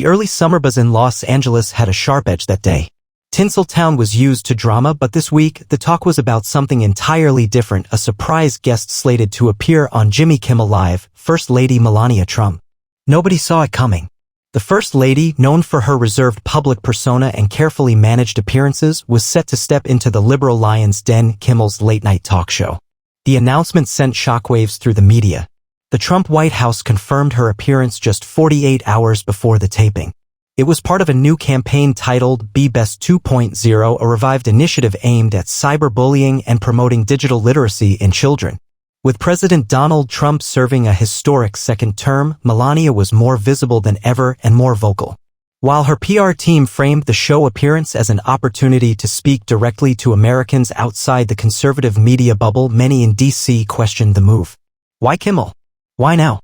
The early summer buzz in Los Angeles had a sharp edge that day. Tinseltown was used to drama, but this week, the talk was about something entirely different, a surprise guest slated to appear on Jimmy Kimmel Live, First Lady Melania Trump. Nobody saw it coming. The First Lady, known for her reserved public persona and carefully managed appearances, was set to step into the liberal lion's den, Kimmel's late-night talk show. The announcement sent shockwaves through the media. The Trump White House confirmed her appearance just 48 hours before the taping. It was part of a new campaign titled Be Best 2.0, a revived initiative aimed at cyberbullying and promoting digital literacy in children. With President Donald Trump serving a historic second term, Melania was more visible than ever and more vocal. While her PR team framed the show appearance as an opportunity to speak directly to Americans outside the conservative media bubble, many in D.C. questioned the move. Why Kimmel? Why now?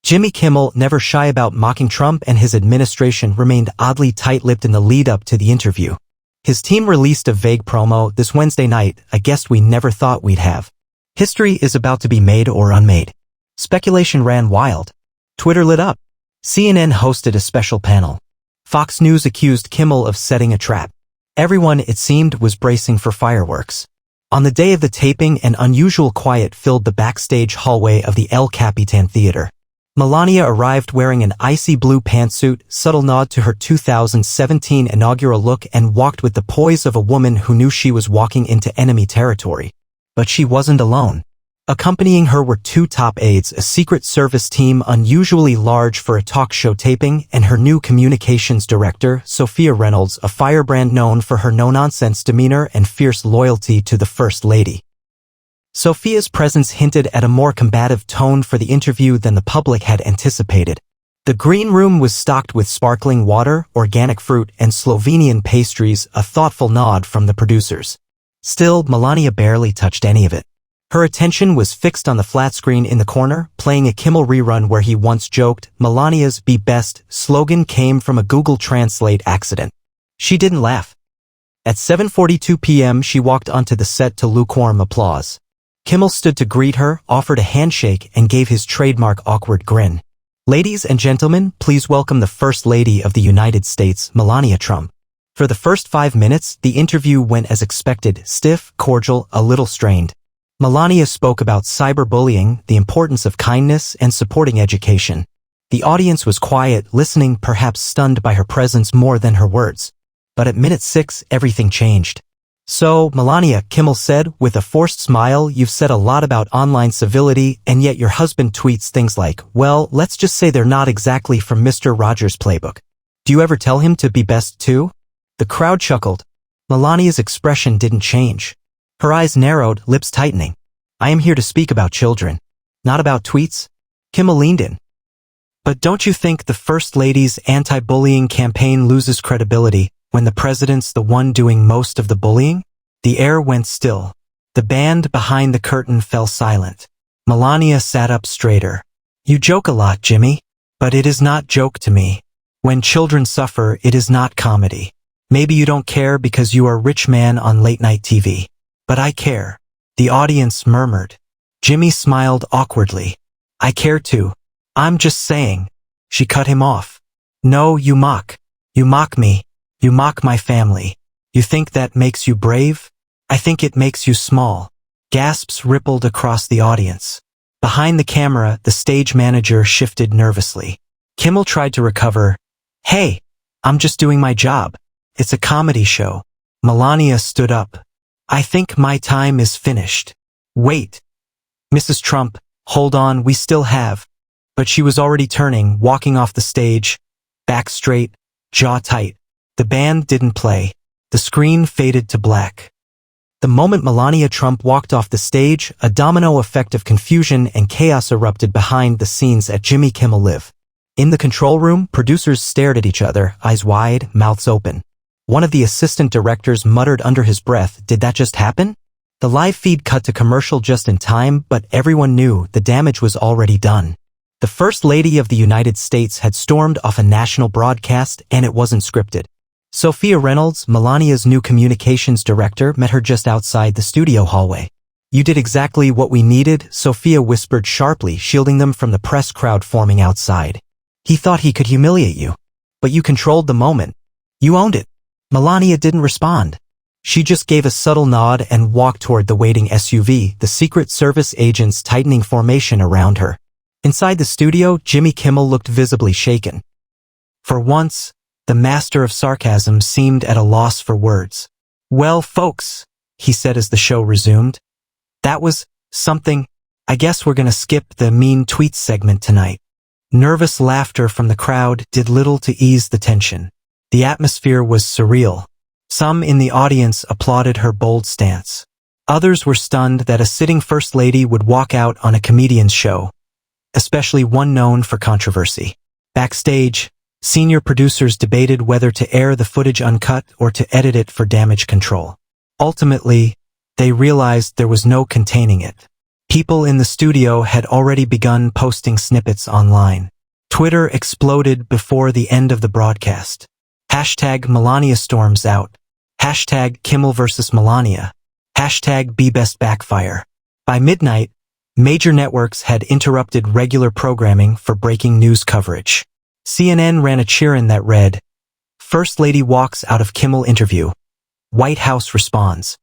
Jimmy Kimmel, never shy about mocking Trump and his administration, remained oddly tight-lipped in the lead-up to the interview. His team released a vague promo this Wednesday night, a guest we never thought we'd have. History is about to be made or unmade. Speculation ran wild. Twitter lit up. CNN hosted a special panel. Fox News accused Kimmel of setting a trap. Everyone, it seemed, was bracing for fireworks. On the day of the taping, an unusual quiet filled the backstage hallway of the El Capitan Theater. Melania arrived wearing an icy blue pantsuit, subtle nod to her 2017 inaugural look, and walked with the poise of a woman who knew she was walking into enemy territory. But she wasn't alone. Accompanying her were two top aides, a Secret Service team unusually large for a talk show taping, and her new communications director, Sophia Reynolds, a firebrand known for her no-nonsense demeanor and fierce loyalty to the First Lady. Sophia's presence hinted at a more combative tone for the interview than the public had anticipated. The green room was stocked with sparkling water, organic fruit, and Slovenian pastries, a thoughtful nod from the producers. Still, Melania barely touched any of it. Her attention was fixed on the flat screen in the corner, playing a Kimmel rerun where he once joked, Melania's "Be Best" slogan came from a Google Translate accident. She didn't laugh. At 7:42 p.m. she walked onto the set to lukewarm applause. Kimmel stood to greet her, offered a handshake, and gave his trademark awkward grin. Ladies and gentlemen, please welcome the First Lady of the United States, Melania Trump. For the first 5 minutes, the interview went as expected, stiff, cordial, a little strained. Melania spoke about cyberbullying, the importance of kindness, and supporting education. The audience was quiet, listening, perhaps stunned by her presence more than her words. But at minute 6, everything changed. So, Melania, Kimmel said, with a forced smile, you've said a lot about online civility, and yet your husband tweets things like, well, let's just say they're not exactly from Mr. Rogers' playbook. Do you ever tell him to be best too? The crowd chuckled. Melania's expression didn't change. Her eyes narrowed, lips tightening. I am here to speak about children. Not about tweets. Kimmel leaned in. But don't you think the First Lady's anti-bullying campaign loses credibility when the president's the one doing most of the bullying? The air went still. The band behind the curtain fell silent. Melania sat up straighter. You joke a lot, Jimmy. But it is not joke to me. When children suffer, it is not comedy. Maybe you don't care because you are a rich man on late-night TV. But I care. The audience murmured. Jimmy smiled awkwardly. I care too. I'm just saying. She cut him off. No, you mock. You mock me. You mock my family. You think that makes you brave? I think it makes you small. Gasps rippled across the audience. Behind the camera, the stage manager shifted nervously. Kimmel tried to recover. Hey, I'm just doing my job. It's a comedy show. Melania stood up. I think my time is finished. Wait. Mrs. Trump, hold on, we still have. But she was already turning, walking off the stage. Back straight, jaw tight. The band didn't play. The screen faded to black. The moment Melania Trump walked off the stage, a domino effect of confusion and chaos erupted behind the scenes at Jimmy Kimmel Live. In the control room, producers stared at each other, eyes wide, mouths open. One of the assistant directors muttered under his breath, did that just happen? The live feed cut to commercial just in time, but everyone knew the damage was already done. The First Lady of the United States had stormed off a national broadcast, and it wasn't scripted. Sophia Reynolds, Melania's new communications director, met her just outside the studio hallway. You did exactly what we needed, Sophia whispered sharply, shielding them from the press crowd forming outside. He thought he could humiliate you. But you controlled the moment. You owned it. Melania didn't respond. She just gave a subtle nod and walked toward the waiting SUV, the Secret Service agents tightening formation around her. Inside the studio, Jimmy Kimmel looked visibly shaken. For once, the master of sarcasm seemed at a loss for words. "Well, folks," he said as the show resumed, "that was something. I guess we're gonna skip the mean tweets segment tonight." Nervous laughter from the crowd did little to ease the tension. The atmosphere was surreal. Some in the audience applauded her bold stance. Others were stunned that a sitting first lady would walk out on a comedian's show, especially one known for controversy. Backstage, senior producers debated whether to air the footage uncut or to edit it for damage control. Ultimately, they realized there was no containing it. People in the studio had already begun posting snippets online. Twitter exploded before the end of the broadcast. Hashtag Melania storms out. Hashtag Kimmel versus Melania. Hashtag BeBestBackfire. By midnight, major networks had interrupted regular programming for breaking news coverage. CNN ran a cheer-in that read, "First Lady walks out of Kimmel interview. White House responds."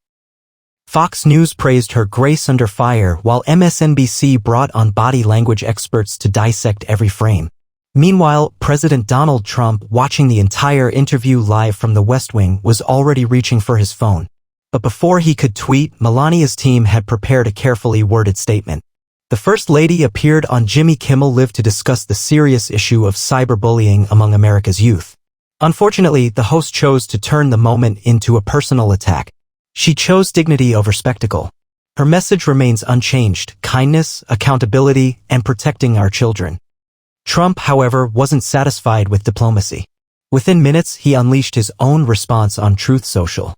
Fox News praised her grace under fire, while MSNBC brought on body language experts to dissect every frame. Meanwhile, President Donald Trump, watching the entire interview live from the West Wing, was already reaching for his phone. But before he could tweet, Melania's team had prepared a carefully worded statement. The First Lady appeared on Jimmy Kimmel Live to discuss the serious issue of cyberbullying among America's youth. Unfortunately, the host chose to turn the moment into a personal attack. She chose dignity over spectacle. Her message remains unchanged: kindness, accountability, and protecting our children. Trump, however, wasn't satisfied with diplomacy. Within minutes, he unleashed his own response on Truth Social.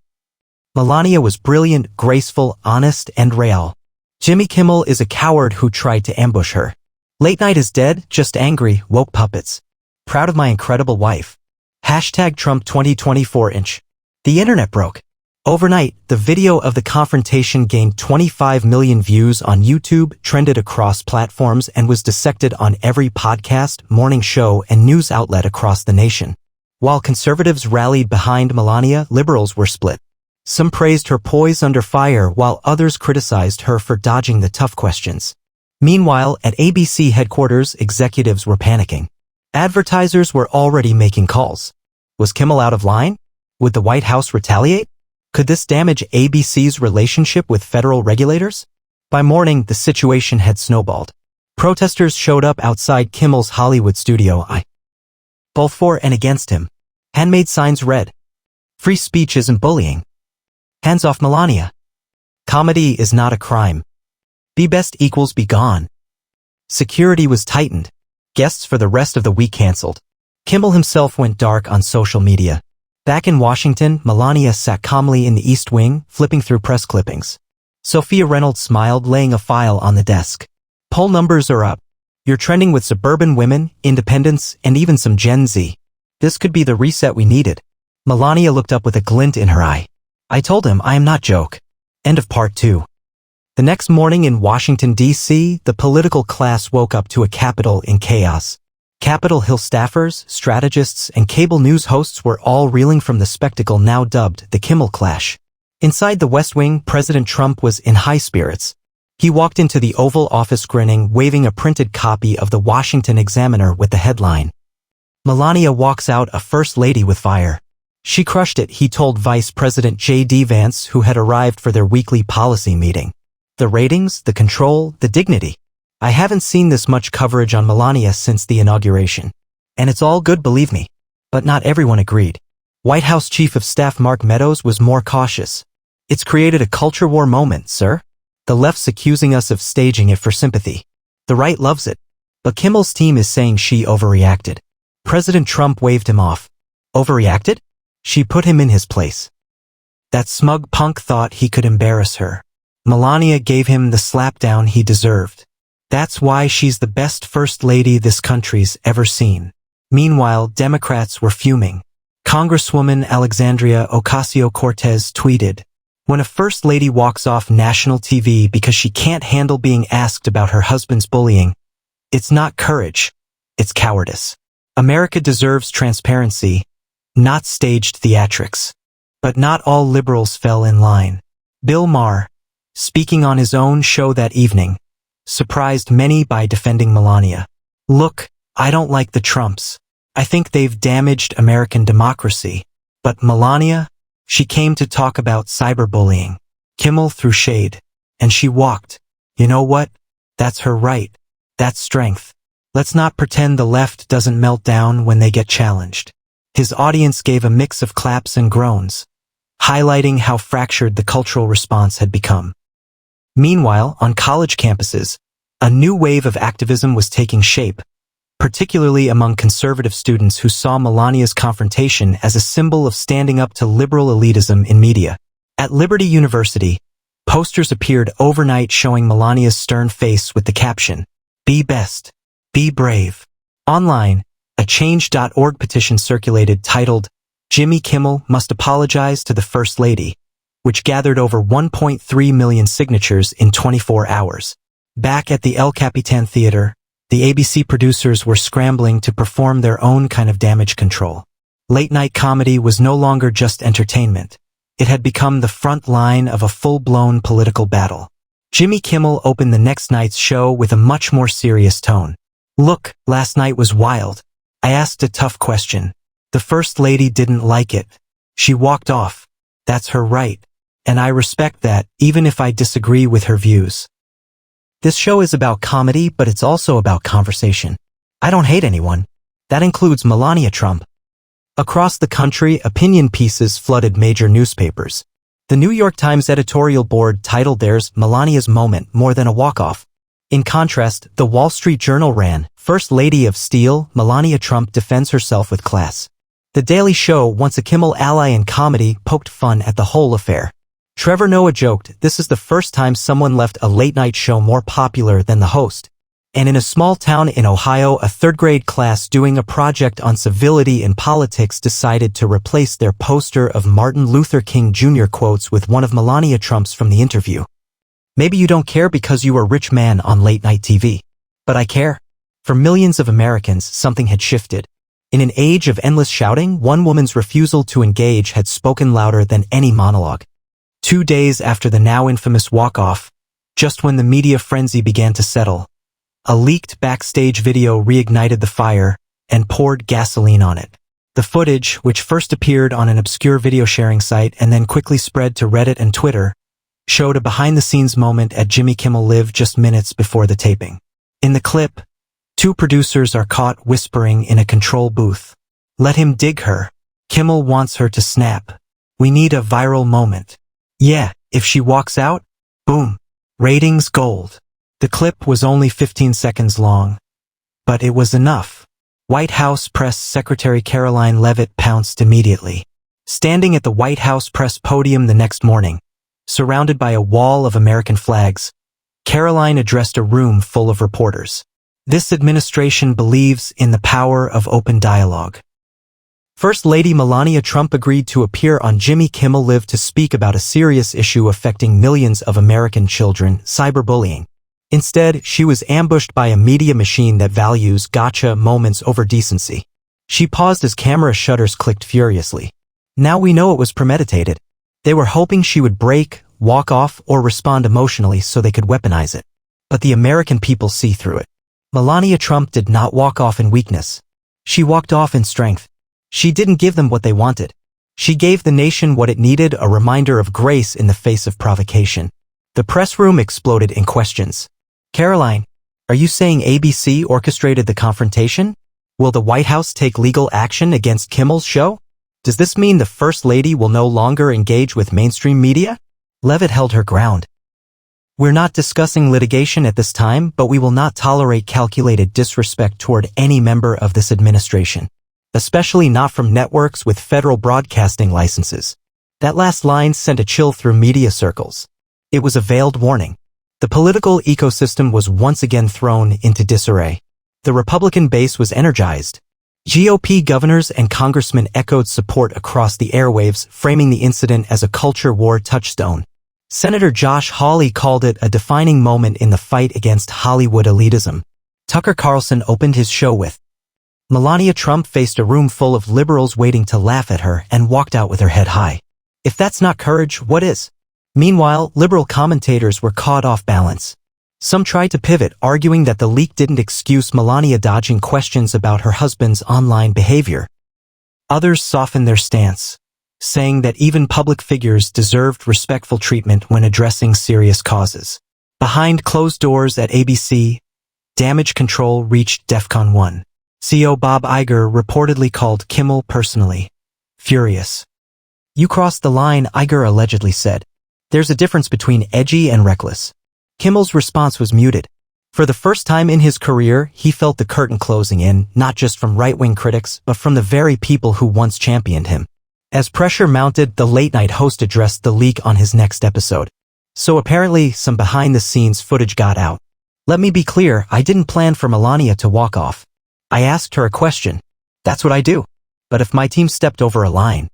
Melania was brilliant, graceful, honest, and real. Jimmy Kimmel is a coward who tried to ambush her. Late night is dead, just angry, woke puppets. Proud of my incredible wife. Hashtag Trump 2024-inch. The internet broke. Overnight, the video of the confrontation gained 25 million views on YouTube, trended across platforms, and was dissected on every podcast, morning show, and news outlet across the nation. While conservatives rallied behind Melania, liberals were split. Some praised her poise under fire, while others criticized her for dodging the tough questions. Meanwhile, at ABC headquarters, executives were panicking. Advertisers were already making calls. Was Kimmel out of line? Would the White House retaliate? Could this damage ABC's relationship with federal regulators? By morning, the situation had snowballed. Protesters showed up outside Kimmel's Hollywood studio. Both for and against him. Handmade signs read, "Free speech isn't bullying. Hands off Melania. Comedy is not a crime. Be best equals be gone." Security was tightened. Guests for the rest of the week canceled. Kimmel himself went dark on social media. Back in Washington, Melania sat calmly in the East Wing, flipping through press clippings. Sophia Reynolds smiled, laying a file on the desk. "Poll numbers are up. You're trending with suburban women, independents, and even some Gen Z. This could be the reset we needed." Melania looked up with a glint in her eye. "I told him I am not joke." End of part 2. The next morning in Washington, D.C., the political class woke up to a Capitol in chaos. Capitol Hill staffers, strategists, and cable news hosts were all reeling from the spectacle now dubbed the Kimmel Clash. Inside the West Wing, President Trump was in high spirits. He walked into the Oval Office grinning, waving a printed copy of the Washington Examiner with the headline, "Melania walks out a First Lady with fire." She crushed it, he told Vice President J.D. Vance, who had arrived for their weekly policy meeting. "The ratings, the control, the dignity. I haven't seen this much coverage on Melania since the inauguration. And it's all good, believe me." But not everyone agreed. White House Chief of Staff Mark Meadows was more cautious. "It's created a culture war moment, sir. The left's accusing us of staging it for sympathy. The right loves it. But Kimmel's team is saying she overreacted." President Trump waved him off. Overreacted? She put him in his place. That smug punk thought he could embarrass her. Melania gave him the slapdown he deserved. That's why she's the best First Lady this country's ever seen. Meanwhile, Democrats were fuming. Congresswoman Alexandria Ocasio-Cortez tweeted, "When a First Lady walks off national TV because she can't handle being asked about her husband's bullying, it's not courage, it's cowardice." America deserves transparency, not staged theatrics. But not all liberals fell in line. Bill Maher, speaking on his own show that evening, surprised many by defending Melania. Look, I don't like the Trumps. I think they've damaged American democracy. But Melania, she came to talk about cyberbullying. Kimmel threw shade. And she walked. You know what? That's her right. That's strength. Let's not pretend the left doesn't melt down when they get challenged. His audience gave a mix of claps and groans, highlighting how fractured the cultural response had become. Meanwhile, on college campuses, a new wave of activism was taking shape, particularly among conservative students who saw Melania's confrontation as a symbol of standing up to liberal elitism in media. At Liberty University, posters appeared overnight showing Melania's stern face with the caption, "Be best. Be brave." Online, a Change.org petition circulated titled, "Jimmy Kimmel must apologize to the First Lady," which gathered over 1.3 million signatures in 24 hours. Back at the El Capitan Theater, the ABC producers were scrambling to perform their own kind of damage control. Late-night comedy was no longer just entertainment. It had become the front line of a full-blown political battle. Jimmy Kimmel opened the next night's show with a much more serious tone. "Look, last night was wild. I asked a tough question. The First Lady didn't like it. She walked off. That's her right. And I respect that, even if I disagree with her views." This show is about comedy, but it's also about conversation. I don't hate anyone. That includes Melania Trump. Across the country, opinion pieces flooded major newspapers. The New York Times editorial board titled theirs "Melania's Moment More Than a Walk-Off." In contrast, the Wall Street Journal ran, "First Lady of Steel, Melania Trump defends herself with class." The Daily Show, once a Kimmel ally in comedy, poked fun at the whole affair. Trevor Noah joked, "This is the first time someone left a late-night show more popular than the host." And in a small town in Ohio, a third-grade class doing a project on civility in politics decided to replace their poster of Martin Luther King Jr. quotes with one of Melania Trump's from the interview. Maybe you don't care because you are a rich man on late-night TV. But I care. For millions of Americans, something had shifted. In an age of endless shouting, one woman's refusal to engage had spoken louder than any monologue. 2 days after the now infamous walk-off, just when the media frenzy began to settle, a leaked backstage video reignited the fire and poured gasoline on it. The footage, which first appeared on an obscure video sharing site and then quickly spread to Reddit and Twitter, showed a behind-the-scenes moment at Jimmy Kimmel Live just minutes before the taping. In the clip, 2 producers are caught whispering in a control booth. "Let him dig her. Kimmel wants her to snap. We need a viral moment. Yeah, if she walks out, boom. Ratings gold." The clip was only 15 seconds long, but it was enough. White House Press Secretary Caroline Leavitt pounced immediately. Standing at the White House press podium the next morning, surrounded by a wall of American flags, Caroline addressed a room full of reporters. This administration believes in the power of open dialogue. First Lady Melania Trump agreed to appear on Jimmy Kimmel Live to speak about a serious issue affecting millions of American children, cyberbullying. Instead, she was ambushed by a media machine that values gotcha moments over decency. She paused as camera shutters clicked furiously. Now we know it was premeditated. They were hoping she would break, walk off, or respond emotionally so they could weaponize it. But the American people see through it. Melania Trump did not walk off in weakness. She walked off in strength. She didn't give them what they wanted. She gave the nation what it needed, a reminder of grace in the face of provocation. The press room exploded in questions. "Caroline, are you saying ABC orchestrated the confrontation? Will the White House take legal action against Kimmel's show? Does this mean the First Lady will no longer engage with mainstream media?" Leavitt held her ground. "We're not discussing litigation at this time, but we will not tolerate calculated disrespect toward any member of this administration, especially not from networks with federal broadcasting licenses." That last line sent a chill through media circles. It was a veiled warning. The political ecosystem was once again thrown into disarray. The Republican base was energized. GOP governors and congressmen echoed support across the airwaves, framing the incident as a culture war touchstone. Senator Josh Hawley called it a defining moment in the fight against Hollywood elitism. Tucker Carlson opened his show with, Melania Trump faced a room full of liberals waiting to laugh at her and walked out with her head high. If that's not courage, what is? Meanwhile, liberal commentators were caught off balance. Some tried to pivot, arguing that the leak didn't excuse Melania dodging questions about her husband's online behavior. Others softened their stance, saying that even public figures deserved respectful treatment when addressing serious causes. Behind closed doors at ABC, damage control reached DEFCON 1. CEO Bob Iger reportedly called Kimmel personally furious. "You crossed the line," Iger allegedly said. "There's a difference between edgy and reckless." Kimmel's response was muted. For the first time in his career, he felt the curtain closing in, not just from right-wing critics, but from the very people who once championed him. As pressure mounted, the late-night host addressed the leak on his next episode. So apparently, some behind-the-scenes footage got out. "Let me be clear, I didn't plan for Melania to walk off. I asked her a question. That's what I do. But if my team stepped over a line,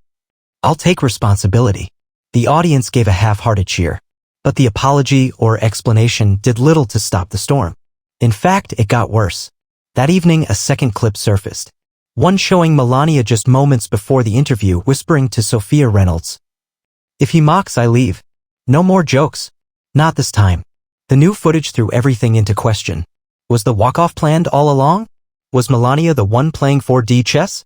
I'll take responsibility." The audience gave a half-hearted cheer. But the apology or explanation did little to stop the storm. In fact, it got worse. That evening, a second clip surfaced. One showing Melania just moments before the interview whispering to Sophia Reynolds, "If he mocks, I leave. No more jokes. Not this time." The new footage threw everything into question. Was the walk-off planned all along? Was Melania the one playing 4D chess?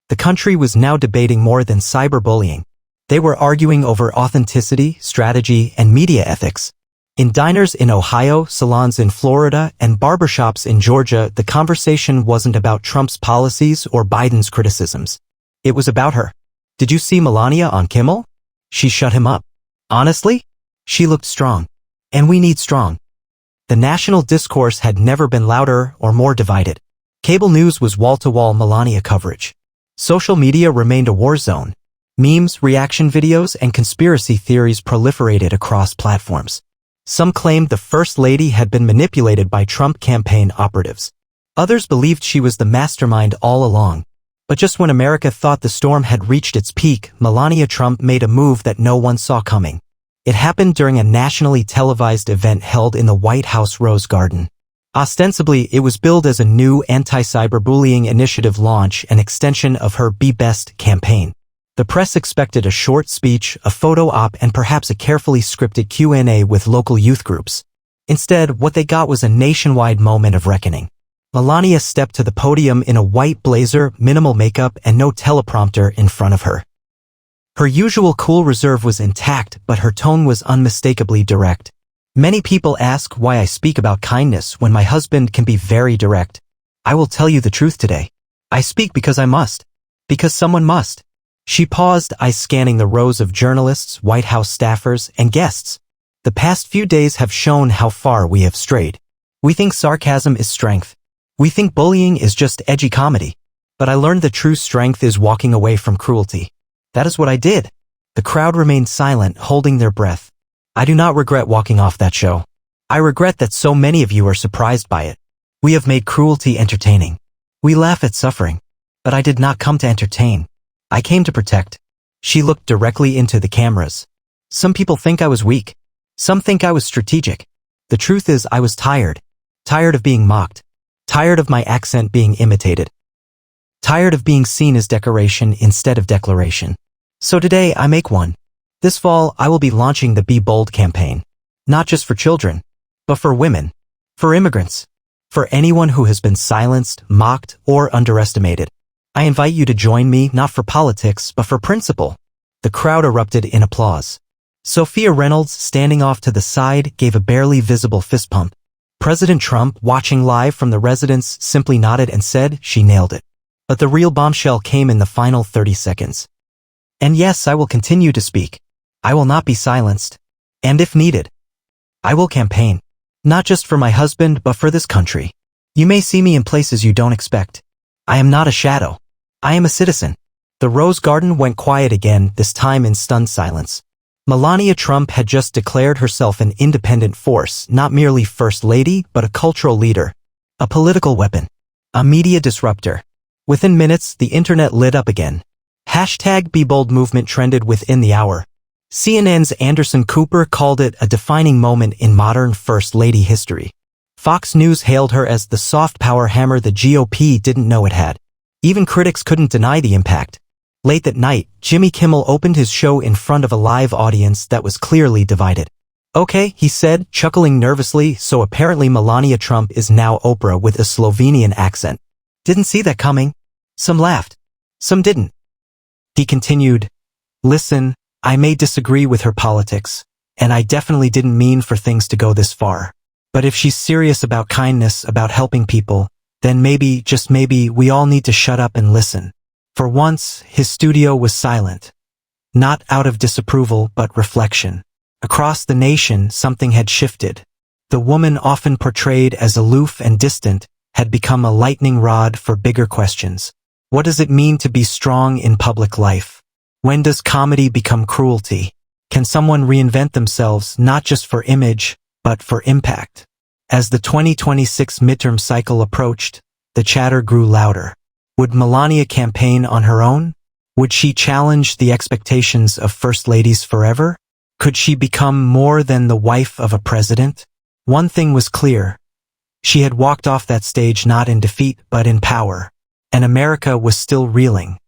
The country was now debating more than cyberbullying. They were arguing over authenticity, strategy, and media ethics. In diners in Ohio, salons in Florida, and barbershops in Georgia, the conversation wasn't about Trump's policies or Biden's criticisms. It was about her. "Did you see Melania on Kimmel? She shut him up. Honestly? She looked strong. And we need strong." The national discourse had never been louder or more divided. Cable news was wall-to-wall Melania coverage. Social media remained a war zone. Memes, reaction videos, and conspiracy theories proliferated across platforms. Some claimed the First Lady had been manipulated by Trump campaign operatives. Others believed she was the mastermind all along. But just when America thought the storm had reached its peak, Melania Trump made a move that no one saw coming. It happened during a nationally televised event held in the White House Rose Garden. Ostensibly, it was billed as a new anti-cyberbullying initiative launch, an extension of her Be Best campaign. The press expected a short speech, a photo op, and perhaps a carefully scripted Q&A with local youth groups. Instead, what they got was a nationwide moment of reckoning. Melania stepped to the podium in a white blazer, minimal makeup, and no teleprompter in front of her. Her usual cool reserve was intact, but her tone was unmistakably direct. "Many people ask why I speak about kindness when my husband can be very direct. I will tell you the truth today. I speak because I must. Because someone must." She paused, eyes scanning the rows of journalists, White House staffers, and guests. "The past few days have shown how far we have strayed. We think sarcasm is strength. We think bullying is just edgy comedy. But I learned the true strength is walking away from cruelty. That is what I did." The crowd remained silent, holding their breath. "I do not regret walking off that show. I regret that so many of you are surprised by it. We have made cruelty entertaining. We laugh at suffering. But I did not come to entertain. I came to protect." She looked directly into the cameras. "Some people think I was weak. Some think I was strategic. The truth is I was tired. Tired of being mocked. Tired of my accent being imitated. Tired of being seen as decoration instead of declaration. So today I make one. This fall I will be launching the Be Bold campaign. Not just for children, but for women. For immigrants. For anyone who has been silenced, mocked, or underestimated. I invite you to join me not for politics, but for principle." The crowd erupted in applause. Sophia Reynolds, standing off to the side, gave a barely visible fist pump. President Trump, watching live from the residence, simply nodded and said she nailed it. But the real bombshell came in the final 30 seconds. "And yes, I will continue to speak. I will not be silenced. And if needed, I will campaign. Not just for my husband, but for this country. You may see me in places you don't expect. I am not a shadow. I am a citizen." The Rose Garden went quiet again, this time in stunned silence. Melania Trump had just declared herself an independent force, not merely First Lady, but a cultural leader. A political weapon. A media disruptor. Within minutes, the internet lit up again. #BeBold movement trended within the hour. CNN's Anderson Cooper called it a defining moment in modern First Lady history. Fox News hailed her as the soft power hammer the GOP didn't know it had. Even critics couldn't deny the impact. Late that night, Jimmy Kimmel opened his show in front of a live audience that was clearly divided. "Okay," he said, chuckling nervously, "so apparently Melania Trump is now Oprah with a Slovenian accent. Didn't see that coming." Some laughed. Some didn't. He continued, "Listen, I may disagree with her politics, and I definitely didn't mean for things to go this far. But if she's serious about kindness, about helping people, then maybe, just maybe, we all need to shut up and listen." For once, his studio was silent. Not out of disapproval, but reflection. Across the nation, something had shifted. The woman often portrayed as aloof and distant had become a lightning rod for bigger questions. What does it mean to be strong in public life? When does comedy become cruelty? Can someone reinvent themselves not just for image, but for impact? As the 2026 midterm cycle approached, the chatter grew louder. Would Melania campaign on her own? Would she challenge the expectations of first ladies forever? Could she become more than the wife of a president? One thing was clear. She had walked off that stage not in defeat but in power, and America was still reeling.